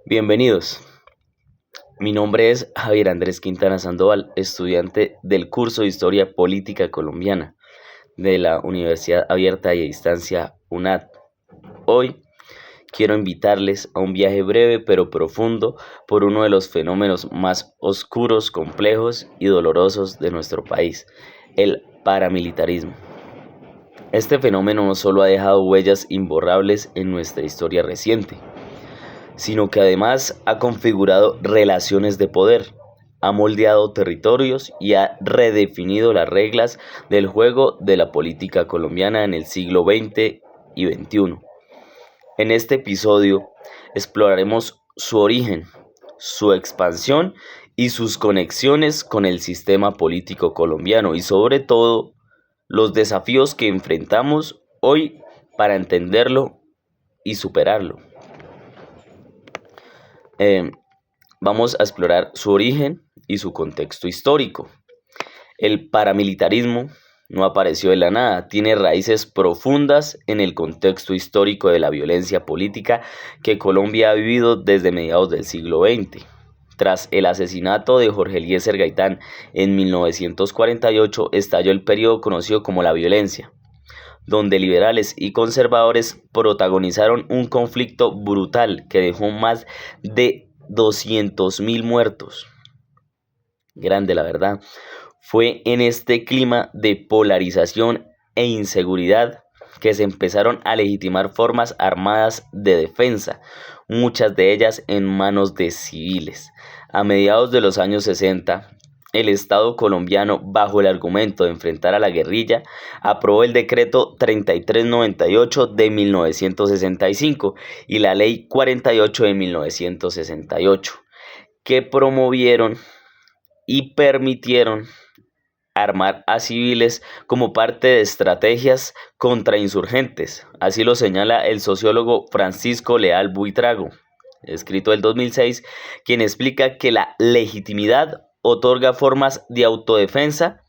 Bienvenidos. Mi nombre es Javier Andrés Quintana Sandoval, estudiante del curso de Historia Política Colombiana de la Universidad Abierta y a Distancia UNAD. Hoy quiero invitarles a un viaje breve pero profundo por uno de los fenómenos más oscuros, complejos y dolorosos de nuestro país, el paramilitarismo. Este fenómeno no solo ha dejado huellas imborrables en nuestra historia reciente, sino que además ha configurado relaciones de poder, ha moldeado territorios y ha redefinido las reglas del juego de la política colombiana en el siglo XX y XXI. En este episodio exploraremos su origen, su expansión y sus conexiones con el sistema político colombiano y sobre todo los desafíos que enfrentamos hoy para entenderlo y superarlo. Eh, Vamos a explorar su origen y su contexto histórico. El paramilitarismo no apareció de la nada, tiene raíces profundas en el contexto histórico de la violencia política que Colombia ha vivido desde mediados del siglo XX. Tras el asesinato de Jorge Eliezer Gaitán en 1948, estalló el periodo conocido como la violencia, donde liberales y conservadores protagonizaron un conflicto brutal que dejó más de 200.000 muertos. Grande, la verdad. Fue en este clima de polarización e inseguridad que se empezaron a legitimar formas armadas de defensa, muchas de ellas en manos de civiles. A mediados de los años 60, el Estado colombiano, bajo el argumento de enfrentar a la guerrilla, aprobó el decreto 3398 de 1965 y la ley 48 de 1968, que promovieron y permitieron armar a civiles como parte de estrategias contrainsurgentes. Así lo señala el sociólogo Francisco Leal Buitrago, escrito el 2006, quien explica que la legitimidad otorga formas de autodefensa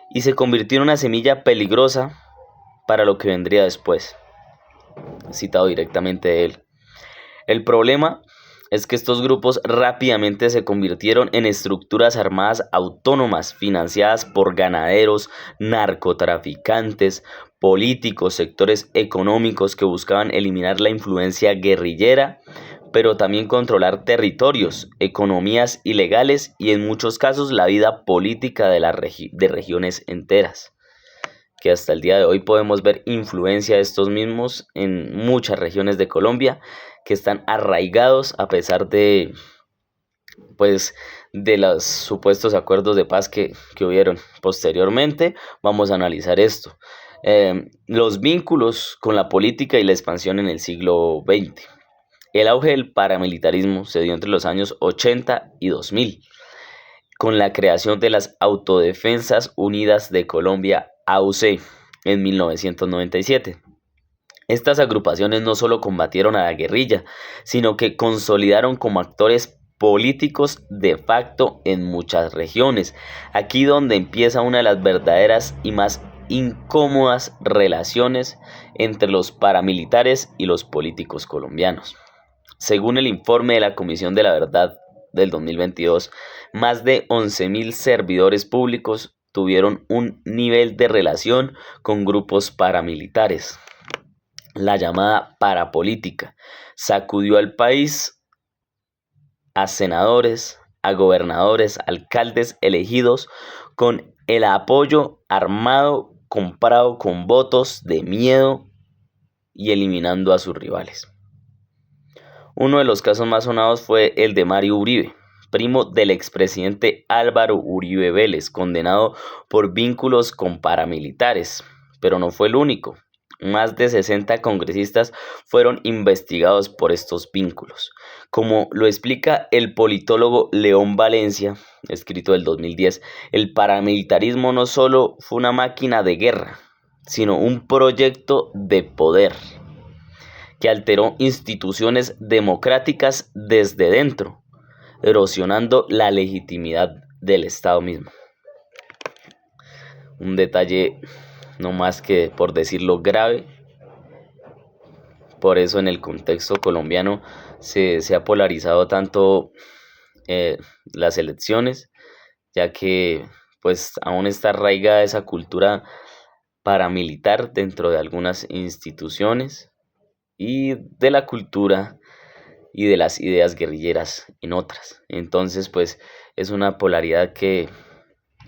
y se convirtió en una semilla peligrosa para lo que vendría después. Citado directamente de él. El problema es que estos grupos rápidamente se convirtieron en estructuras armadas autónomas financiadas por ganaderos, narcotraficantes, políticos, sectores económicos que buscaban eliminar la influencia guerrillera, pero también controlar territorios, economías ilegales y en muchos casos la vida política de regiones enteras, que hasta el día de hoy podemos ver influencia de estos mismos en muchas regiones de Colombia que están arraigados a pesar pues, de los supuestos acuerdos de paz que hubieron. Posteriormente vamos a analizar esto. Los vínculos con la política y la expansión en el siglo XX. El auge del paramilitarismo se dio entre los años 80 y 2000, con la creación de las Autodefensas Unidas de Colombia, AUC, en 1997. Estas agrupaciones no solo combatieron a la guerrilla, sino que consolidaron como actores políticos de facto en muchas regiones. Aquí donde empieza una de las verdaderas y más incómodas relaciones entre los paramilitares y los políticos colombianos. Según el informe de la Comisión de la Verdad del 2022, más de 11.000 servidores públicos tuvieron un nivel de relación con grupos paramilitares. La llamada parapolítica sacudió al país, a senadores, a gobernadores, alcaldes elegidos con el apoyo armado comprado con votos de miedo y eliminando a sus rivales. Uno de los casos más sonados fue el de Mario Uribe, primo del expresidente Álvaro Uribe Vélez, condenado por vínculos con paramilitares, pero no fue el único. Más de 60 congresistas fueron investigados por estos vínculos. Como lo explica el politólogo León Valencia, escrito del 2010, el paramilitarismo no solo fue una máquina de guerra, sino un proyecto de poder que alteró instituciones democráticas desde dentro, erosionando la legitimidad del Estado mismo. Un detalle no más que, por decirlo, grave. Por eso en el contexto colombiano se ha polarizado tanto las elecciones, ya que pues aún está arraigada esa cultura paramilitar dentro de algunas instituciones y de la cultura y de las ideas guerrilleras en otras. Entonces, pues es una polaridad que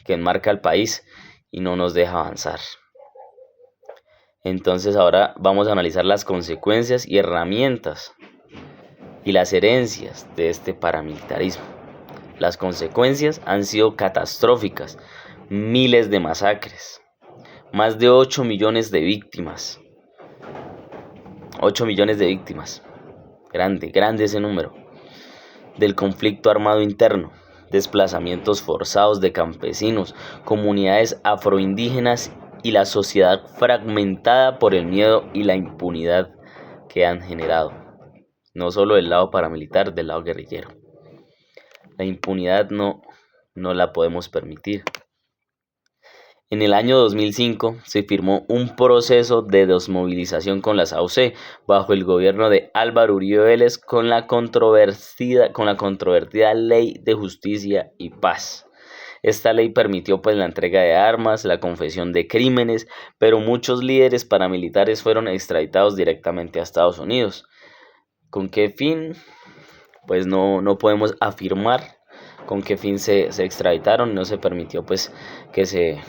enmarca al país y no nos deja avanzar. Entonces, ahora vamos a analizar las consecuencias y herramientas y las herencias de este paramilitarismo. Las consecuencias han sido catastróficas, miles de masacres, más de 8 millones de víctimas. 8 millones de víctimas. Grande, grande ese número. Del conflicto armado interno, desplazamientos forzados de campesinos, comunidades afroindígenas y la sociedad fragmentada por el miedo y la impunidad que han generado. No solo del lado paramilitar, del lado guerrillero. La impunidad no la podemos permitir. En el año 2005 se firmó un proceso de desmovilización con las AUC bajo el gobierno de Álvaro Uribe Vélez con la controvertida Ley de Justicia y Paz. Esta ley permitió pues la entrega de armas, la confesión de crímenes, pero muchos líderes paramilitares fueron extraditados directamente a Estados Unidos. ¿Con qué fin? Pues no podemos afirmar con qué fin se extraditaron. No se permitió pues que se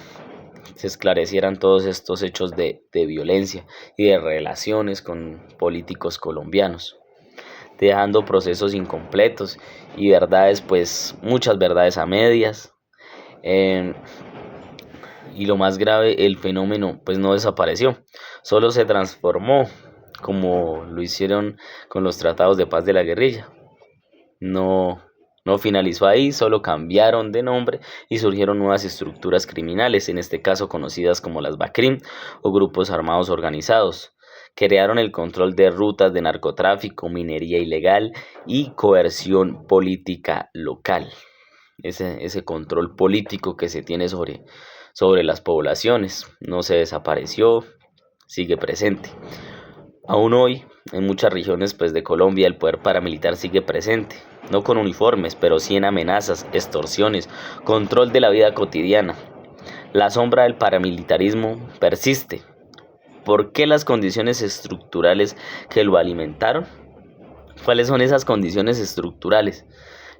esclarecieran todos estos hechos de violencia y de relaciones con políticos colombianos, dejando procesos incompletos y verdades, pues muchas verdades a medias. Y lo más grave, el fenómeno pues no desapareció, solo se transformó como lo hicieron con los tratados de paz de la guerrilla. No finalizó ahí, solo cambiaron de nombre y surgieron nuevas estructuras criminales, en este caso conocidas como las BACRIM o grupos armados organizados. Crearon el control de rutas de narcotráfico, minería ilegal y coerción política local. Ese control político que se tiene sobre las poblaciones no se desapareció, sigue presente. Aún hoy, en muchas regiones pues, de Colombia, el poder paramilitar sigue presente, no con uniformes, pero sí en amenazas, extorsiones, control de la vida cotidiana. La sombra del paramilitarismo persiste. ¿Por qué las condiciones estructurales que lo alimentaron? ¿Cuáles son esas condiciones estructurales?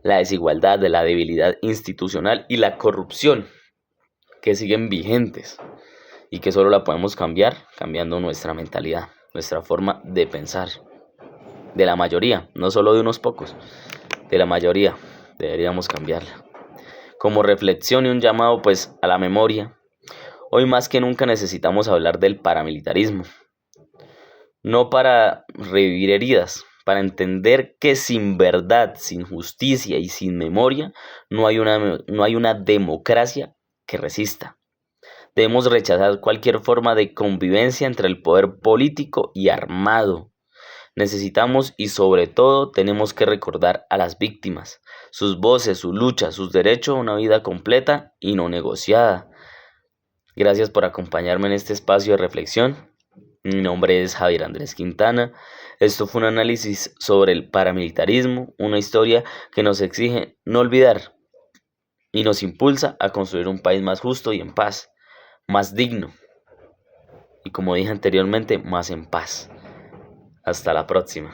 La desigualdad, la debilidad institucional y la corrupción, que siguen vigentes y que solo la podemos cambiar cambiando nuestra mentalidad, nuestra forma de pensar, de la mayoría, no solo de unos pocos, de la mayoría, deberíamos cambiarla. Como reflexión y un llamado pues a la memoria, hoy más que nunca necesitamos hablar del paramilitarismo, no para revivir heridas, para entender que sin verdad, sin justicia y sin memoria no hay una democracia que resista. Debemos rechazar cualquier forma de convivencia entre el poder político y armado. Necesitamos y sobre todo tenemos que recordar a las víctimas, sus voces, su lucha, sus derechos a una vida completa y no negociada. Gracias por acompañarme en este espacio de reflexión. Mi nombre es Javier Andrés Quintana. Esto fue un análisis sobre el paramilitarismo, una historia que nos exige no olvidar y nos impulsa a construir un país más justo y en paz, más digno y como dije anteriormente, más en paz. Hasta la próxima.